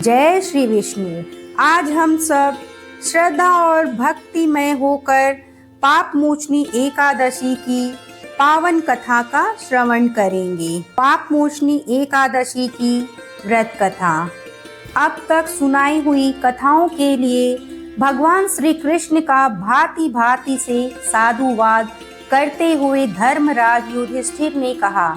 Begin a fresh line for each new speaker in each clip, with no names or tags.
जय श्री विष्णु। आज हम सब श्रद्धा और भक्तिमय होकर पाप मोचनी एकादशी की पावन कथा का श्रवण करेंगे। पाप मोचनी एकादशी की व्रत कथा। अब तक सुनाई हुई कथाओं के लिए भगवान श्री कृष्ण का भांति भांति से साधुवाद करते हुए धर्मराज युधिष्ठिर ने कहा,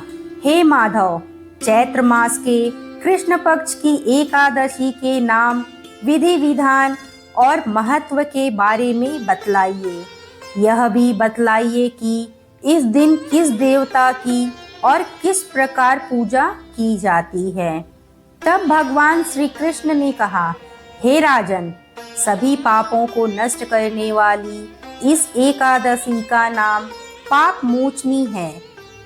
हे माधव, चैत्र मास के कृष्ण पक्ष की एकादशी के नाम, विधि विधान और महत्व के बारे में बतलाइए। यह भी बतलाइए कि इस दिन किस देवता की और किस प्रकार पूजा की जाती है। तब भगवान श्री कृष्ण ने कहा, हे राजन, सभी पापों को नष्ट करने वाली इस एकादशी का नाम पाप मोचनी है।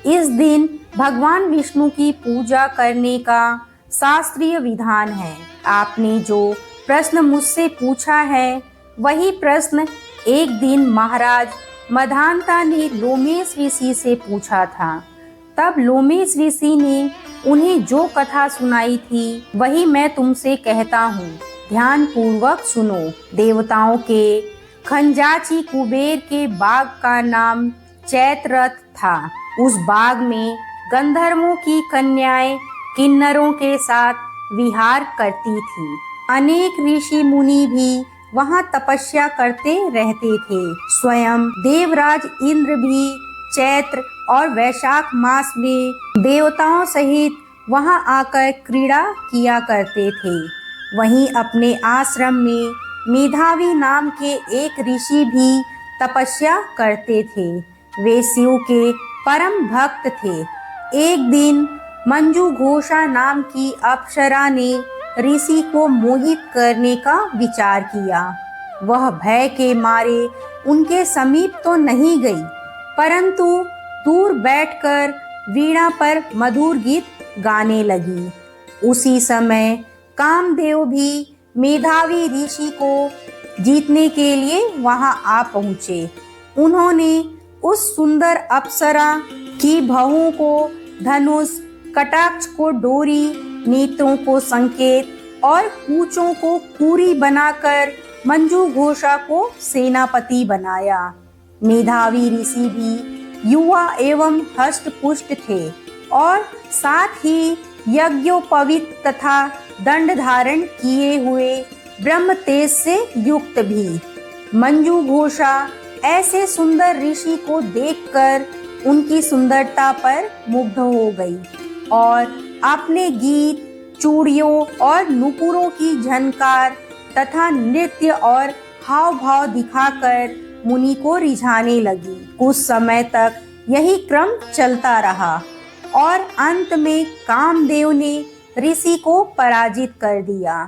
इस दिन भगवान विष्णु की पूजा करने का शास्त्रीय विधान है। आपने जो प्रश्न मुझसे पूछा है, वही प्रश्न एक दिन महाराज मधांता ने लोमेश ऋषि से पूछा था। तब लोमेश ऋषि ने उन्हें जो कथा सुनाई थी, वही मैं तुमसे कहता हूँ। ध्यान पूर्वक सुनो। देवताओं के खंजाची कुबेर के बाग का नाम चैत्ररथ था। उस बाग में गंधर्वों की कन्याएं किन्नरों के साथ विहार करती थी। अनेक ऋषि मुनि भी वहां तपस्या करते रहते थे। स्वयं देवराज इंद्र भी चैत्र और वैशाख मास में देवताओं सहित वहां आकर क्रीड़ा किया करते थे। वहीं अपने आश्रम में मेधावी नाम के एक ऋषि भी तपस्या करते थे। वे शिव के परम भक्त थे। एक दिन मंजू घोषा नाम की अप्सरा ने ऋषि को मोहित करने का विचार किया। वह भय के मारे उनके समीप तो नहीं गई, परंतु दूर बैठकर वीणा पर मधुर गीत गाने लगी। उसी समय कामदेव भी मेधावी ऋषि को जीतने के लिए वहां आ पहुंचे। उन्होंने उस सुंदर अप्सरा की बहुओं को धनुष, कटाक्ष को डोरी, नेत्रों को संकेत और पूंछों को पूरी बनाकर मंजू घोषा को सेनापति बनाया। मेधावी ऋषि भी युवा एवं हष्ट पुष्ट थे और साथ ही यज्ञोपवीत तथा दंड धारण किए हुए ब्रह्म तेज से युक्त भी। मंजू घोषा ऐसे सुंदर ऋषि को देखकर उनकी सुंदरता पर मुग्ध हो गई और अपने गीत, चूड़ियों और नुपुरों की झनकार तथा नृत्य और हाव भाव दिखाकर मुनि को रिझाने लगी। कुछ समय तक यही क्रम चलता रहा और अंत में कामदेव ने ऋषि को पराजित कर दिया।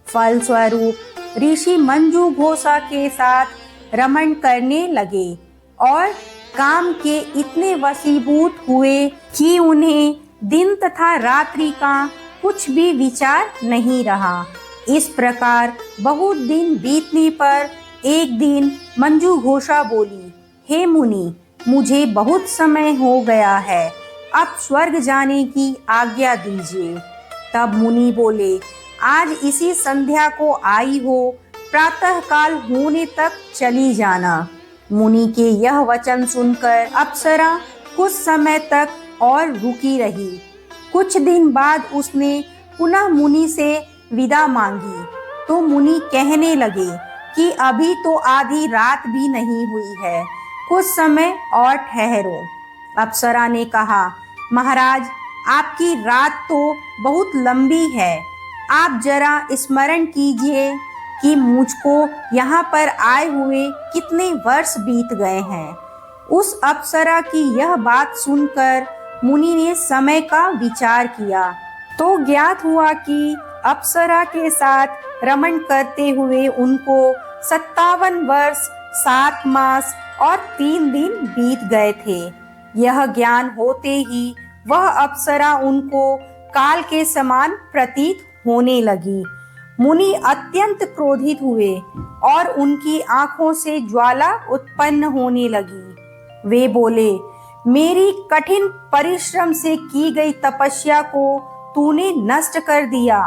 फलस्वरूप ऋषि मंजू घोषा के साथ रमण करने लगे और काम के इतने वशीभूत हुए कि उन्हें दिन तथा रात्रि का कुछ भी विचार नहीं रहा। इस प्रकार बहुत दिन बीतने पर एक दिन मंजू घोषा बोली, हे मुनि, मुझे बहुत समय हो गया है, अब स्वर्ग जाने की आज्ञा दीजिए। तब मुनि बोले, आज इसी संध्या को आई हो, प्रातः काल होने तक चली जाना। मुनि के यह वचन सुनकर अप्सरा कुछ समय तक और रुकी रही। कुछ दिन बाद उसने पुनः मुनि से विदा मांगी तो मुनि कहने लगे कि अभी तो आधी रात भी नहीं हुई है, कुछ समय और ठहरो। अप्सरा ने कहा, महाराज, आपकी रात तो बहुत लंबी है, आप जरा स्मरण कीजिए कि मुझको यहाँ पर आए हुए कितने वर्ष बीत गए हैं। उस अप्सरा की यह बात सुनकर मुनि ने समय का विचार किया तो ज्ञात हुआ कि अप्सरा के साथ रमण करते हुए उनको 57 वर्ष 7 मास और 3 दिन बीत गए थे। यह ज्ञान होते ही वह अप्सरा उनको काल के समान प्रतीत होने लगी। मुनि अत्यंत क्रोधित हुए और उनकी आंखों से ज्वाला उत्पन्न होने लगी। वे बोले, मेरी कठिन परिश्रम से की गई तपस्या को तूने नष्ट कर दिया।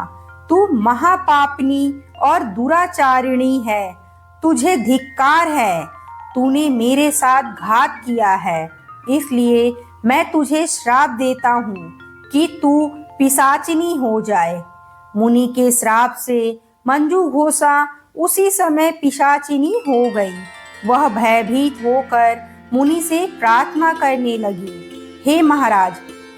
तू महापापनी और दुराचारिणी है, तुझे धिक्कार है, तूने मेरे साथ घात किया है, इसलिए मैं तुझे श्राप देता हूँ कि तू पिशाचिनी हो जाए। मुनि के श्राप से मंजू घोषा उसी समय पिशाचिनी हो गई। वह भयभीत होकर मुनि से प्रार्थना करने लगी, हे महाराज,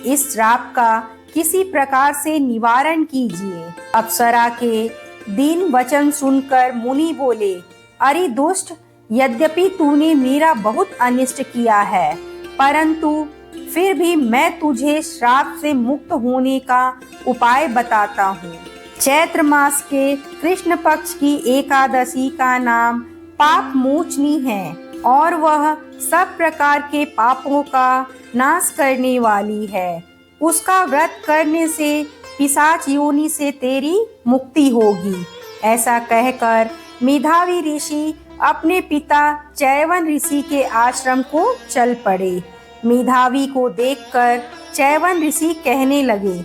इस श्राप का किसी प्रकार से निवारण कीजिए। अप्सरा के दीन वचन सुनकर मुनि बोले, अरे दुष्ट, यद्यपि तूने मेरा बहुत अनिष्ट किया है, परंतु फिर भी मैं तुझे श्राप से मुक्त होने का उपाय बताता हूँ। चैत्र मास के कृष्ण पक्ष की एकादशी का नाम पाप मोचनी है और वह सब प्रकार के पापों का नाश करने वाली है। उसका व्रत करने से पिशाच योनि से तेरी मुक्ति होगी। ऐसा कहकर मेधावी ऋषि अपने पिता चैवन ऋषि के आश्रम को चल पड़े। मेधावी को देखकर चैवन ऋषि कहने लगे,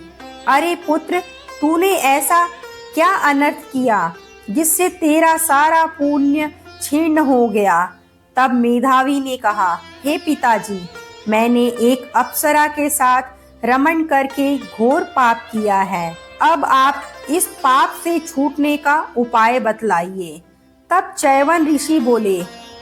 अरे पुत्र, तूने ऐसा क्या अनर्थ किया जिससे तेरा सारा पुण्य छीर्ण हो गया। तब मेधावी ने कहा, हे पिताजी, मैंने एक अप्सरा के साथ रमण करके घोर पाप किया है। अब आप इस पाप से छूटने का उपाय बतलाइए। तब चैवन ऋषि बोले,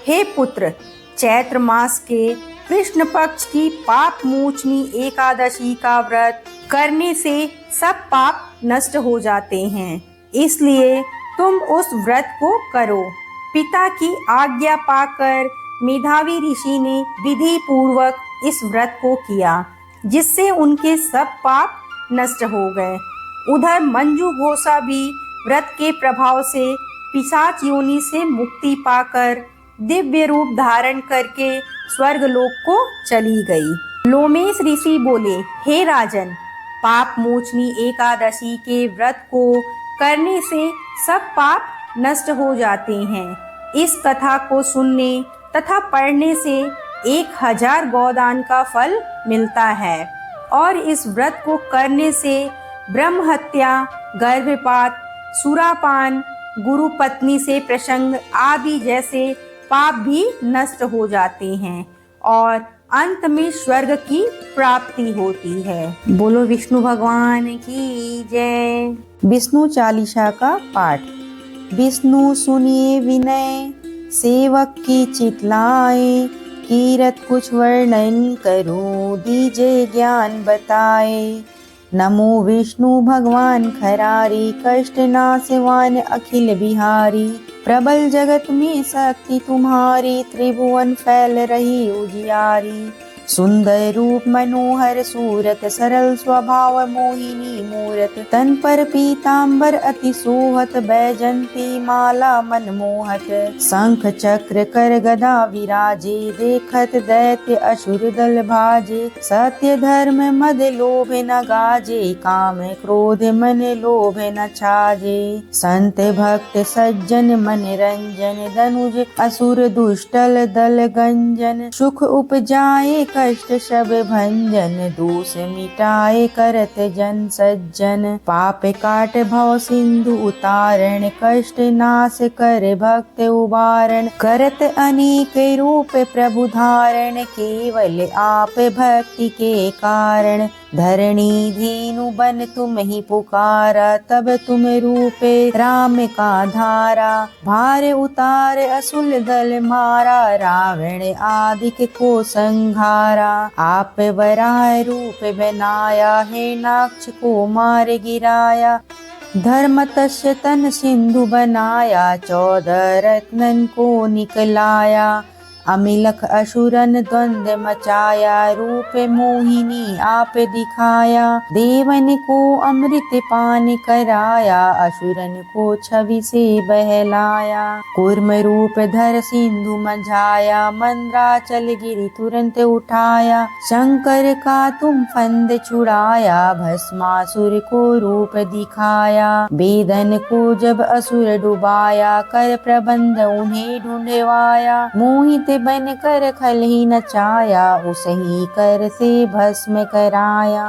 हे पुत्र, चैत्र मास के कृष्ण पक्ष की पाप मोचनी एकादशी का व्रत करने से सब पाप नष्ट हो जाते हैं, इसलिए तुम उस व्रत को करो। पिता की आज्ञा पाकर मेधावी ऋषि ने विधि पूर्वक इस व्रत को किया, जिससे उनके सब पाप नष्ट हो गए। उधर मंजू घोषा भी व्रत के प्रभाव से पिशाच योनि से मुक्ति पाकर दिव्य रूप धारण करके स्वर्ग लोक को चली गई। लोमेश ऋषि बोले, हे राजन, पाप मोचनी एकादशी के व्रत को करने से सब पाप नष्ट हो जाते हैं। इस कथा को सुनने तथा पढ़ने से 1000 गोदान का फल मिलता है और इस व्रत को करने से ब्रह्म हत्या, गर्भपात, सुरापान, गुरु पत्नी से प्रसंग आदि जैसे पाप भी नष्ट हो जाते हैं और अंत में स्वर्ग की प्राप्ति होती है। बोलो विष्णु भगवान की जय। विष्णु चालीसा का पाठ। विष्णु सुनिए विनय, सेवक की चितलाए, कीरत कुछ वर्णन करूं, दीजे ज्ञान बताए। नमो विष्णु भगवान खरारी, कष्ट नाशवान अखिल बिहारी। प्रबल जगत में शक्ति तुम्हारी, त्रिभुवन फैल रही उजियारी। सुंदर रूप मनोहर सूरत, सरल स्वभाव मोहिनी मूरत। तन पर पीतांबर अति सोहत, बैजंती माला मनमोहत। शंख चक्र कर गदा विराजे, देखत दैत्य असुर दल भाजे। सत्य धर्म मद लोभ न गाजे, काम क्रोध मन लोभ न छाजे। संत भक्त सज्जन मन रंजन, धनुज असुर दुष्टल दल गंजन। सुख उपजाए कष्ट सब भंजन, दोष मिटाए करत जन सज्जन। पाप काट भव सिंधु उतारण, कष्ट नाश कर भक्त उबारण। करत अनेक रूप प्रभु धारण, केवल आप भक्ति के कारण। धरणी धीनु बन तुम ही पुकारा, तब तुम रूपे राम का धारा। भार उतार असुर दल मारा, रावण आदिक को संघारा। आप वराह रूप बनाया, है नाक्ष को मार गिराया। धर्म तस्य तन सिंधु बनाया, 14 रत्नन को निकलाया। अमिलख असुरन द्वंद्व मचाया, रूप मोहिनी आप दिखाया। देवन को अमृत पान कराया, असुरन को छवि से बहलाया। कूर्म रूप धर सिंधु मझाया, मंद्राचल गिरि तुरंत उठाया। शंकर का तुम फंद छुड़ाया, भस्मासुर को रूप दिखाया। वेदन को जब असुर डुबाया, कर प्रबंध उन्हें ढूंढवाया। मोहित बन कर खल ही नचाया, उसही कर से भस्म कराया।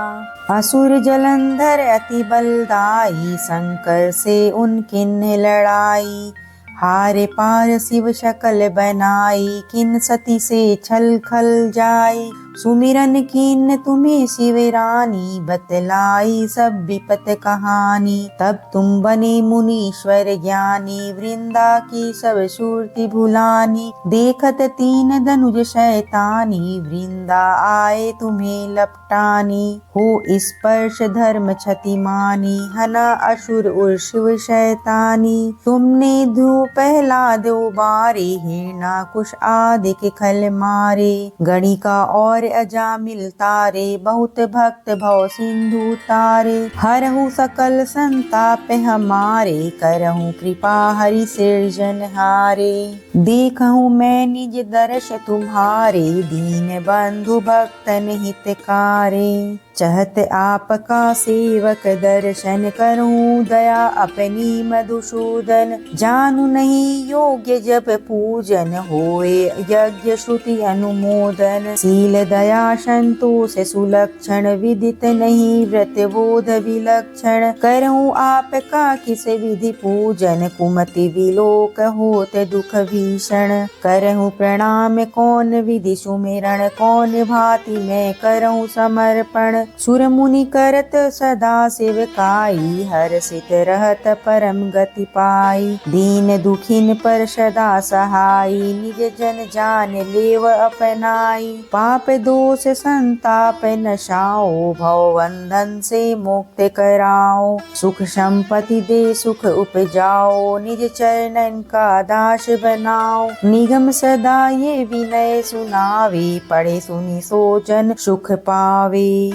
असुर जलंधर अति बलदाई, शंकर से उनकिन्ह लड़ाई। हारे पार शिव शकल बनाई, किन सती से छल खल जाई। सुमिरन किन तुम्हें शिव रानी, बतलाई सब विपत कहानी। तब तुम बने मुनीश्वर ज्ञानी, वृंदा की सब सुरति भुलानी। देखत तीन धनुज शैतानी, वृंदा आए तुम्हें लपटानी। हो स्पर्श धर्म क्षति मानी, हना असुर उर शिव शैतानी। तुमने ध्रुव प्रहलाद उबारे, हिरणाकुश आदि के खल मारे। गणिका और अजामिल तारे, बहुत भक्त भव सिंधु तारे। हरहु सकल संताप हमारे, करहु कृपा हरि सिरजनहारे। देखहु मैं निज दर्श तुम्हारे, दीन बंधु भक्तन हितकारे। चहत आपका सेवक दर्शन करूं, दया अपनी मधुसूदन। जानू नहीं योग्य जब पूजन, होए यज्ञ श्रुति अनुमोदन। शील दया संतोष सुलक्षण, विदित नहीं व्रत बोध विलक्षण। करहूँ आपका किस विधि पूजन, कुमति विलोक होत दुख भीषण। करहूँ प्रणाम कौन विधि सुमिरन, कौन भांति मैं करहूँ समर्पण। सुर मुनि करत सदा सेवकाई, हर्षित रहत परम गति पाई। दीन दुखिन पर सदा सहाई, निज जन जान लेव अपनाई। पाप दोष संताप नशाओ, भव बंधन से मुक्त कराओ। सुख संपत्ति दे सुख उपजाओ, निज चरणन का दास बनाओ। निगम सदा ये विनय सुनावे, पढ़े सुनि सोचन सुख पावे।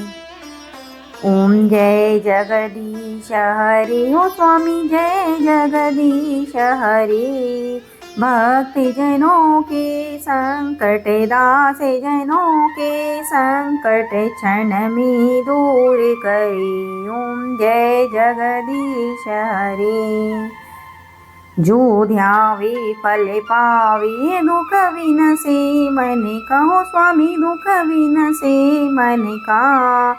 ओम जय जगदीश हरे, हो स्वामी जय जगदीश हरे। भक्ति जनों के संकट, दास जनों के संकट, क्षण में दूर करे। ओम जय जगदीश हरे। जो ध्यावे फल पावे, दुख विनसे मन का, हो स्वामी दुख विनसे मन का।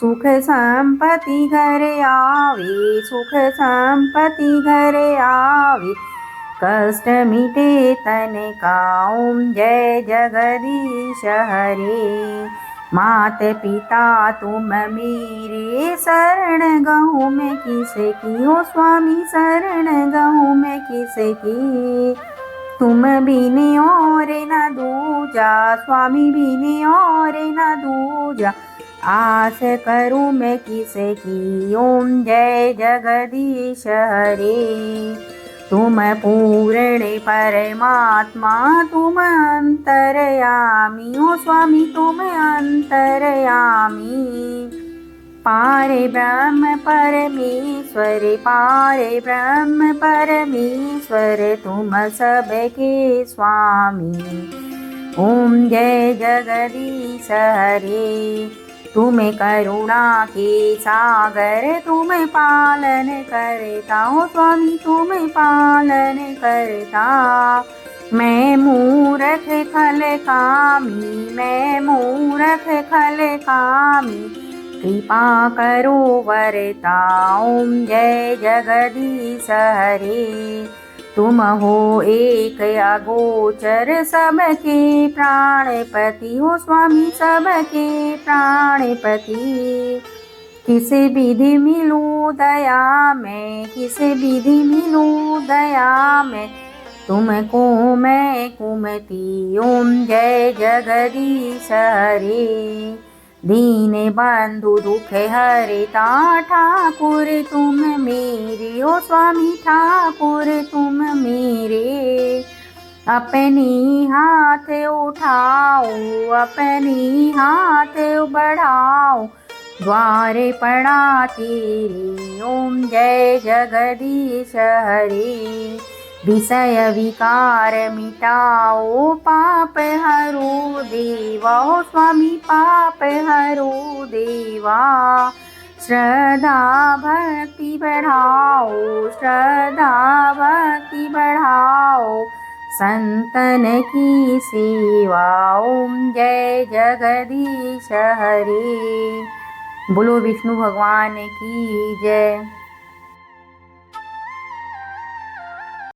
सुख संपत्ति घर आवे, सुख संपत्ति घर आवे। कष्ट मिटे तन का। ओम जय जगदीश हरे। मात पिता तुम मेरे, शरण गहूँ मैं किसे की, हो स्वामी शरण गहूँ मैं किसे की। तुम बिने और न दूजा, स्वामी बिने और न दूजा। आस करूँ मैं किसे की। ओम जय जगदीश हरे। तुम पूर्ण परमात्मा, तुम अंतर्यामी, हो स्वामी तुम अंतर्यामी। पारे ब्रह्म परमेश्वर, पारे ब्रह्म परमेश्वर, तुम सबके स्वामी। ओम जय जगदीश हरे। तुम करुणा के सागर, तुम पालन करता, हो स्वामी तुम पालन करता। मैं मूरख खल कामी, मैं मूरख खल कामी, कृपा करो वरता। ओम जय जगदीश हरे। तुम हो एक अगोचर, सबके प्राणपति, हो स्वामी सबके प्राणपति। किस विधि मिलूं दया में, किस विधि मिलूं दया में, तुमको मैं कुमति। ओम जय जगदीश हरे। दीन बंधु दुख हरता, ठाकुर तुम मेरे, ओ स्वामी ठाकुर तुम मेरे। अपनी हाथ उठाओ, अपनी हाथ बढ़ाओ, द्वारे पड़ा तेरे। ओम जय जगदीश हरे। विषय विकार मिटाओ, पाप हरो देवा, हो स्वामी पाप हरो देवा। श्रद्धा भक्ति बढ़ाओ, श्रद्धा भक्ति बढ़ाओ, संतन की सेवा। ओम जय जगदीश हरे। बोलो विष्णु भगवान की जय।